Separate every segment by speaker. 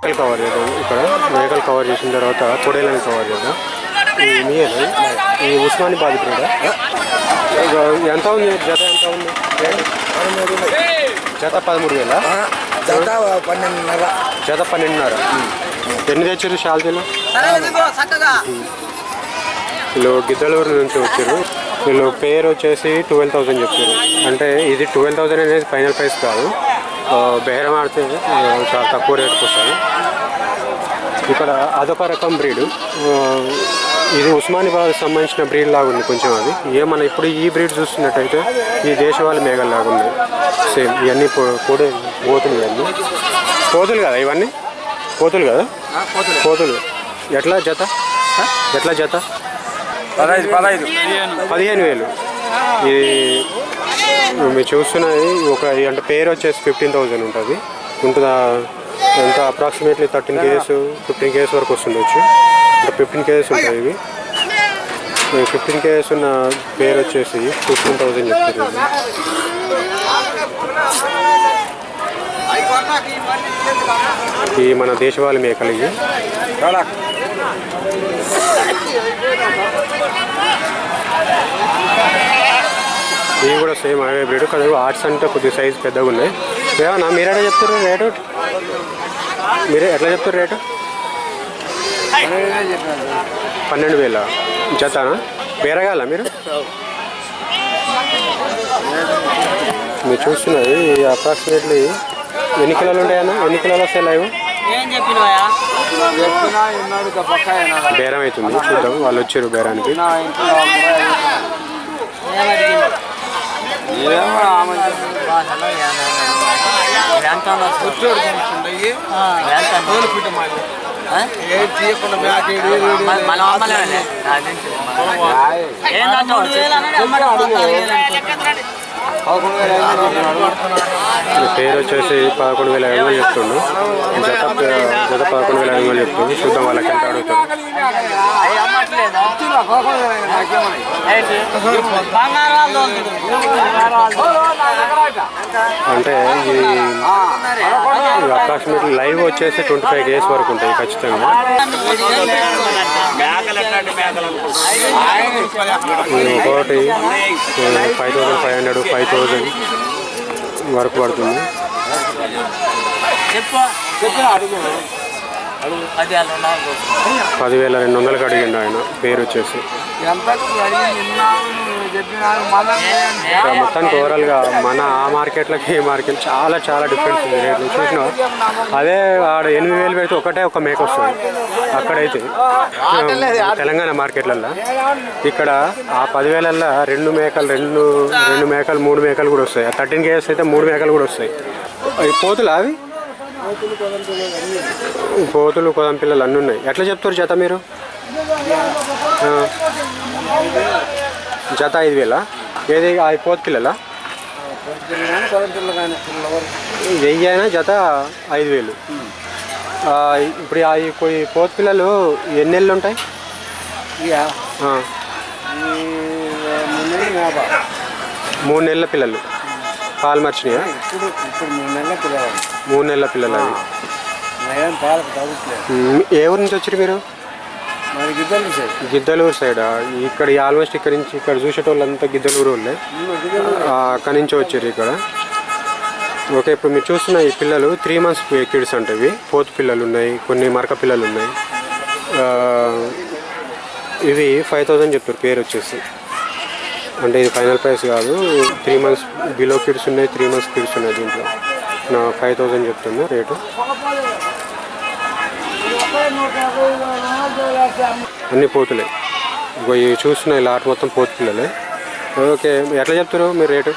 Speaker 1: మేకలు కవర్ చేద్దాం. ఇక్కడ మేకలు కవర్ చేసిన తర్వాత పొడేలను కవర్ చేద్దాం. ఈ ఉస్మానిబాద్ బ్రీడ్ ఎంత ఉంది? జత ఎంత ఉంది? జత 13,000.
Speaker 2: జత 12,500.
Speaker 1: జత 12,500. ఎన్ని తెచ్చారు షాల్తీలు? వీళ్ళు గిద్దలూరు నుంచి వచ్చారు. వీళ్ళు పేరు వచ్చేసి 12,000 చెప్పారు. అంటే ఇది 12,000 అనేది ఫైనల్ ప్రైస్ కాదు, బేరం ఆడితే చాలా తక్కువ రేటుకి వస్తుంది. ఇక్కడ అదొక రకం బ్రీడు. ఇది ఉస్మానిబాద్ సంబంధించిన బ్రీడ్ లాగా ఉంది కొంచెం. అది ఏమన్నా ఇప్పుడు ఈ బ్రీడ్ చూస్తున్నట్టయితే ఈ దేశవాళీ మేఘల్ లాగా ఉంది సేమ్. ఇవన్నీ కోతులు. ఇవన్నీ కోతులు కదా, ఇవన్నీ కోతులు కదా. కోతులు ఎట్లా జత? ఎట్లా జత? 15,000. ఇది మీరు చూస్తున్నది ఒక అంటే పేరు వచ్చేసి 15,000 ఉంటుంది. ఎంత అప్రాక్సిమేట్లీ 13 kgs 15 kgs వరకు వస్తుండొచ్చు. అంటే 15 kgs ఉంటాయి ఇవి. 15 kgs ఉన్న పేరు వచ్చేసి 15,000 చెప్తారు. ఈ మన దేశవాళీ మేకలు ఇవి. ఇవి కూడా సేమ్ అవే బ్రీడ్ కదా. ఆర్ట్స్ అంటే కొద్దిగా సైజు పెద్దగా ఉన్నాయి. ఏమన్నా మీరేటా చెప్తారు రేటు? మీరే ఎట్లా చెప్తారు రేటు? 12,000 జతనా? వేరగాల మీరు చూస్తున్నది అప్రాక్సిమేట్లీ ఎన్ని కిలోలు ఉంటాయన్నా? ఎన్ని కిలోలు వస్తాయి లైవ్? బేరం అవుతుంది, చూద్దాం. వాళ్ళు వచ్చారు బేరానికి. పేరు వచ్చేసి 11,500 చెప్తుండు. జత 11,500 చెప్తుంది. చూద్దాం వాళ్ళకి ఎంత అడుగుతుంది. అంటే అప్రాక్సిమేట్లీ లైవ్ వచ్చేసి 25 kgs వరకు ఉంటాయి ఖచ్చితంగా. ఒకటి 5,500 5,000 వరకు పడుతుంది. 10,200 అడిగిండు ఆయన. పేరు వచ్చేసి మొత్తానికి ఓవరాల్గా మన ఆ మార్కెట్లకి ఈ మార్కెట్ చాలా చాలా డిఫరెన్స్ ఉంది రేట్లు. చూసినా అదే ఆడ 8,000 పెడితే ఒకటే ఒక మేక వస్తుంది అక్కడైతే తెలంగాణ మార్కెట్లల్లో. ఇక్కడ ఆ 10,000 2 మేకలు 3 మేకలు కూడా వస్తాయి. 13 kgs అయితే 3 మేకలు కూడా వస్తాయి. పోతులు అవి పోతులు కొదం పిల్లలు అన్నీ ఉన్నాయి. ఎట్లా చెప్తారు జత మీరు? జత 5,000. ఏది అది పోతు పిల్లల 1,000 అయినా జత 5,000. ఇప్పుడు ఈ పోతు పిల్లలు ఎన్ని నెలలు ఉంటాయి? 3 నెలల పిల్లలు. పాలు మర్చినాయా? 3 నెలల పిల్లలు. అవి ఏ ఊరు నుంచి వచ్చారు మీరు? గిద్దలూరు సైడ్. ఇక్కడ ఆల్మోస్ట్ ఇక్కడ నుంచి ఇక్కడ చూసేటోళ్ళంతా గిద్దలూరు వాళ్ళే. అక్కడి నుంచి వచ్చారు ఇక్కడ. ఓకే, ఇప్పుడు మీరు చూస్తున్న ఈ పిల్లలు 3 months కిడ్స్ అంటే పోతు పిల్లలు ఉన్నాయి, కొన్ని మరక పిల్లలు ఉన్నాయి. ఇవి 5,000 చెప్తారు పేరు వచ్చేసి. అంటే ఇది ఫైనల్ ప్రైస్ కాదు. 3 months బిలో కిడ్స్ ఉన్నాయి, 3 months కిడ్స్ ఉన్నాయి. దీంట్లో నా 5,000 చెప్తున్నా రేటు. అన్ని పోతులే. ఇవి చూస్తున్నాయి లాట్ మొత్తం పోతు పిల్లలే. ఓకే, ఎట్లా చెప్తారు మీరు రేటు?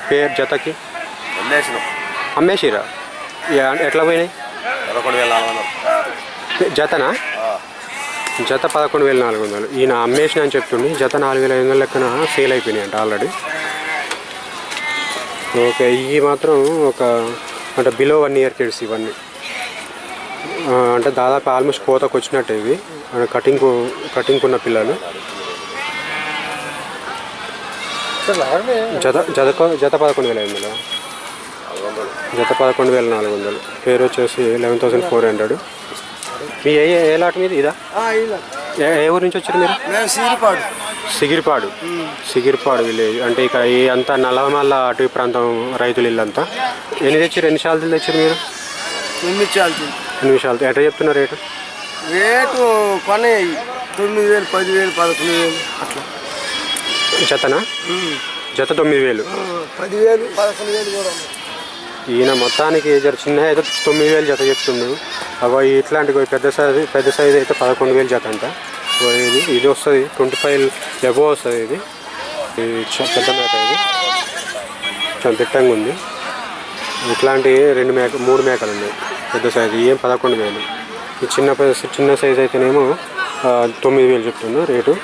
Speaker 1: పేరు జతకి అమ్మేసిరా? ఎట్లా పోయినాయి? 11,400 జతనా? జత 11,400. ఈయన అమ్మేసిన అని చెప్తుండే. జత 4,500 లెక్కన సేల్ అయిపోయినాయి అంట ఆల్రెడీ. ఓకే, ఇవి మాత్రం ఒక అంటే బిలో 1 year కిడ్స్ ఇవన్నీ. అంటే దాదాపు ఆల్మోస్ట్ కోతకు వచ్చినట్టు ఇవి. కటింగ్ ఉన్న పిల్లలు. జత 11,500. జత 11,400. పేరు వచ్చేసి 11,400. మీ ఏ లాట్ మీద ఇదా? ఏ ఊరు నుంచి వచ్చారు మీరు? సిగిరిపాడు విలేజ్. అంటే ఇక ఈ అంతా నల్లమల్ల అటవీ ప్రాంతం రైతులు ఇల్లంతా. ఎన్ని తెచ్చారు? ఎన్ని శాలతలు తెచ్చారు మీరు? 8 శాలతలు. ఎట్లా చెప్తున్నారు రేటు?
Speaker 2: కొని 9,000, 10,000, 11,000 అట్లా.
Speaker 1: జతనా? జత 9,000.
Speaker 2: 10,000, 11,000 కూడా.
Speaker 1: ఈయన మొత్తానికి జర చిన్న అయితే 9,000 జత చెప్తుండు. అగో ఇట్లాంటి పెద్ద సైజు అయితే 11,000 జత అంట. ఇది వస్తుంది 25 ఎబో వస్తుంది. ఇది పెద్ద మేక. ఇది చాలా దిట్టంగా ఉంది. ఇట్లాంటి 3 మేకలు ఉన్నాయి పెద్ద సైజు. ఏం 11,000. ఈ చిన్న సైజు అయితేనేమో 9,000 చెప్తుండు రేటు.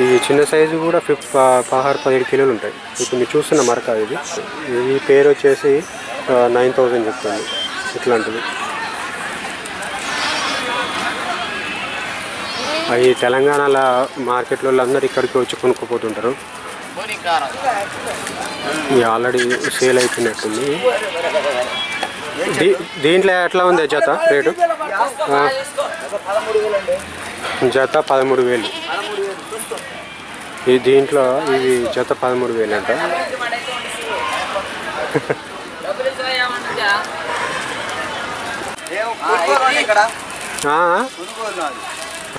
Speaker 1: ఈ చిన్న సైజు కూడా 17 కిలోలు ఉంటాయి. ఇప్పుడు మీరు చూస్తున్న మరక ఇది. ఈ పేరు వచ్చేసి 9,000 చెప్తుంది. ఇట్లాంటిది అవి తెలంగాణలో మార్కెట్లో అందరు ఇక్కడికి వచ్చి కొనుక్కోపోతుంటారు. ఇది ఆల్రెడీ సేల్ అయిపోయినట్టుంది. దీంట్లో ఎట్లా ఉంది జత రేటు? జత 13,000. ఈ దీంట్లో ఇవి జత 13,000 అంట.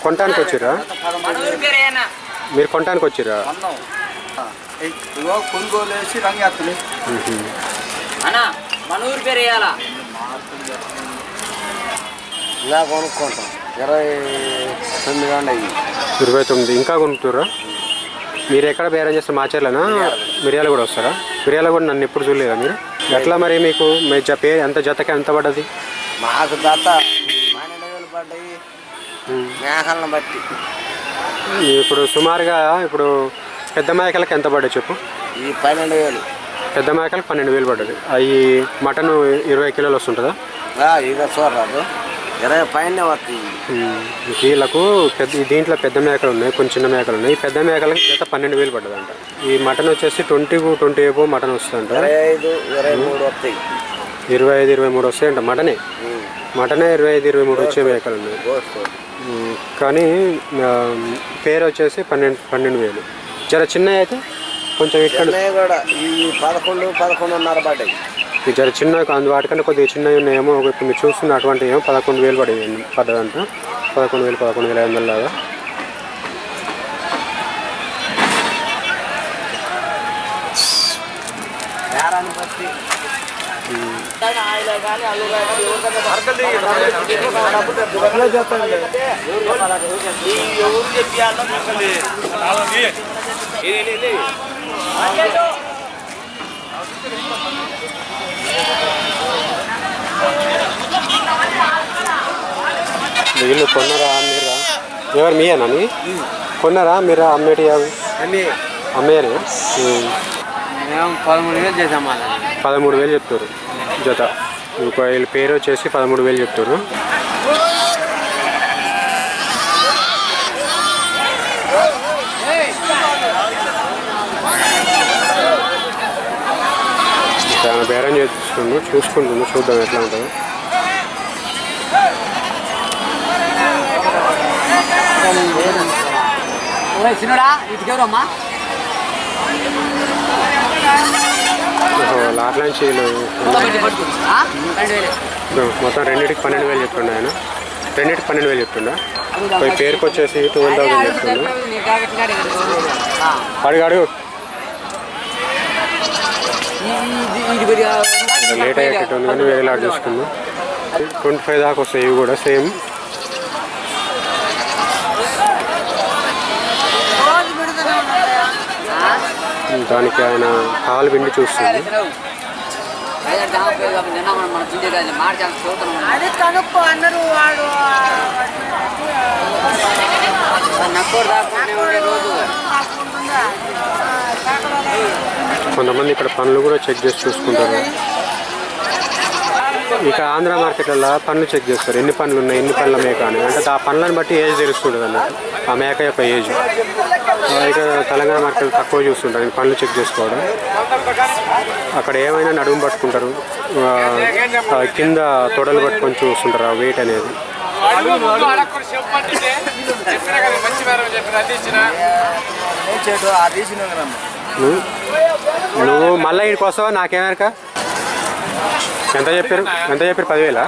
Speaker 1: కొనటానికి వచ్చిరా? మీరు కొనటానికి వచ్చిరా?
Speaker 2: కొనుగోలు వేసి రంగేస్తుంది. ఇలా కొనుక్కుంటాం
Speaker 1: 29. ఇంకా కొనుక్తురా? మీరు ఎక్కడ బేరం చేస్తారు? మాచర్లనా? మిర్యాల కూడా వస్తారా? మిర్యాల కూడా నన్ను ఎప్పుడు చూడలేదా మీరు? ఎట్లా మరి మీకు పేరు ఎంత జతకి ఎంత పడ్డది?
Speaker 2: మాకు జత 12,000 పడ్డాయి మేకలను బట్టి.
Speaker 1: ఇప్పుడు సుమారుగా ఇప్పుడు పెద్ద మేకలకు ఎంత పడ్డాయి చెప్పు?
Speaker 2: ఈ 12,000.
Speaker 1: పెద్ద మేకలకు 12,000 పడ్డది. అవి మటన్ 20 కిలోలు వస్తుంటుందా?
Speaker 2: ఇక చూడరాదు 20 పైన వస్తుంది.
Speaker 1: వీళ్ళకు దీంట్లో పెద్ద మేకలు ఉన్నాయి, కొన్ని చిన్న మేకలు ఉన్నాయి. ఈ పెద్ద మేకలకి జత 12,000 పడ్డదంట. ఈ మటన్ వచ్చేసి 20 ఏబో మటన్ వస్తుందంట.
Speaker 2: 25-23 వస్తాయి.
Speaker 1: 25-23 వస్తాయంట. మటనే 25-23 వచ్చే మేకలు ఉన్నాయి. కానీ పేరు వచ్చేసి 12,000. జర చిన్నవి అయితే కొంచెం ఇక్కడ
Speaker 2: కూడా ఈ 11-11.5 పడ్డాయి.
Speaker 1: ఈ జర చిన్న వాటికన్నా కొద్దిగా చిన్నవి ఉన్నాయేమో. ఇప్పుడు మీరు చూస్తున్న అటువంటి ఏమో 11,000 పడ్డదంట. 11,000, 11,500 లాగా. వీళ్ళు కొన్నారా? మీరా? ఎవరు మీయేనా? కొన్నారా మీరా? అమ్మేటి అవి అమ్మేరే.
Speaker 2: 13,000 చేసాం.
Speaker 1: 13,000 చెప్తారు జత. వీళ్ళ పేరు వచ్చేసి 13,000 చెప్తారు. చాలా బేరం చూసుకుంటున్నాను. చూద్దాం ఎట్లా ఉంటుందో. లాట్ల నుంచి మొత్తం రెండింటికి 12,000 చెప్తుండ ఆయన. రెండింటికి 12,000 చెప్తుండా. పేరుకి వచ్చేసి 12,000 చెప్తుండు. అడుగు లేట్ అయ్యేటట్టు ఉంది కానీ వేరే లాట్ చూసుకున్నాం. 25 దాకా వస్తాయి. ఇవి కూడా సేమ్. దానికి ఆయన కాలు పిండి చూస్తుంది. కొంతమంది ఇక్కడ పనులు కూడా చెక్ చేసి చూసుకుంటారు. ఇక ఆంధ్ర మార్కెట్లలో పనులు చెక్ చేస్తారు. ఎన్ని పనులు ఉన్నాయి, ఎన్ని పనుల మేక అని. అంటే ఆ పనులను బట్టి ఏజ్ తెలుస్తుంటుంది అన్నట్టు. ఆ మేక యొక్క ఏజ్ ఇక తెలంగాణ మార్కెట్ తక్కువ చూస్తుంటారు, నేను పనులు చెక్ చేసుకోవడం. అక్కడ ఏమైనా నడుము పట్టుకుంటారు, కింద తొడలు పట్టుకొని చూస్తుంటారు ఆ వెయిట్ అనేది. నువ్వు మళ్ళీ ఇక్కడికి వస్తావా? నాకేమేరక ఎంత చెప్పారు? 10,000?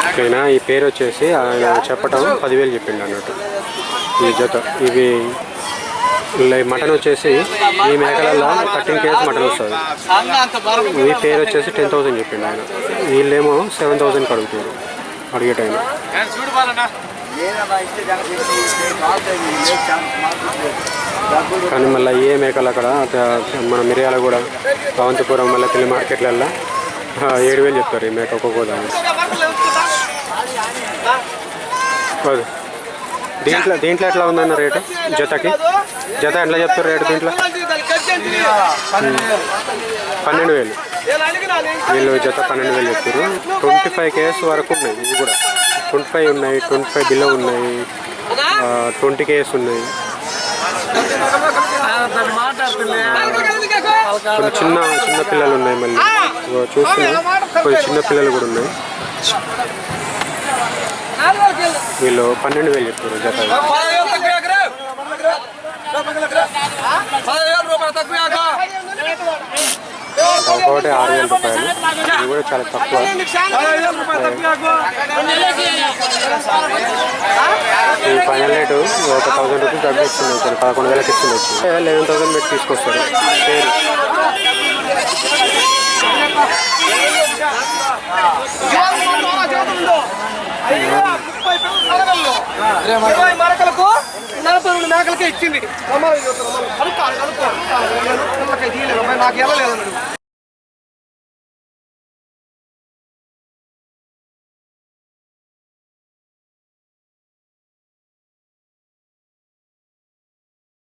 Speaker 1: ఓకేనా. ఈ పేరు వచ్చేసి ఆయన చెప్పటం 10,000 చెప్పిండు అన్నట్టు ఈ జత. ఇవి మటన్ వచ్చేసి ఈ మేకలలో 13 kg మటన్ వస్తుంది. ఈ పేరు వచ్చేసి 10,000 చెప్పిండు ఆయన. వీళ్ళేమో 7,000 అడుగుతారు అడిగే టైం. కానీ మళ్ళీ ఏ మేకలు అక్కడ మన మిర్యాలగూడ, అవంతిపురం, మళ్ళీ పిల్లి మార్కెట్లల్లో 7,000 చెప్తారు ఈ మేక ఒక్కొక్క దాన్ని. దీంట్లో ఎట్లా ఉందన్న రేటు? జత ఎట్లా చెప్తారు రేటు దీంట్లో? 12,000. వీళ్ళు జత 12,000 చెప్తారు. 25 kg వరకు ఉన్నాయి. ఇవి కూడా 25 ఉన్నాయి, 25 బిలో ఉన్నాయి, 20 kg ఉన్నాయి. కొన్ని చిన్న పిల్లలు ఉన్నాయి. మళ్ళీ చూస్తున్నా కొన్ని చిన్న పిల్లలు కూడా ఉన్నాయి. వీళ్ళు 12,000 చెప్తారు జత. ఒకటి 6,000 రూపాయలు. ఇది కూడా చాలా తక్కువ. ఈ ఫైనల్ రేటు ఒక 1,000 రూపీస్ తగ్గిస్తుంది. 11,000కి ఇస్తుండొచ్చు. 11,000 పెట్టి తీసుకొస్తారు పేరు.
Speaker 3: మరకలకు 42 మేకలకే ఇచ్చింది. నాకు వెళ్ళలేదు.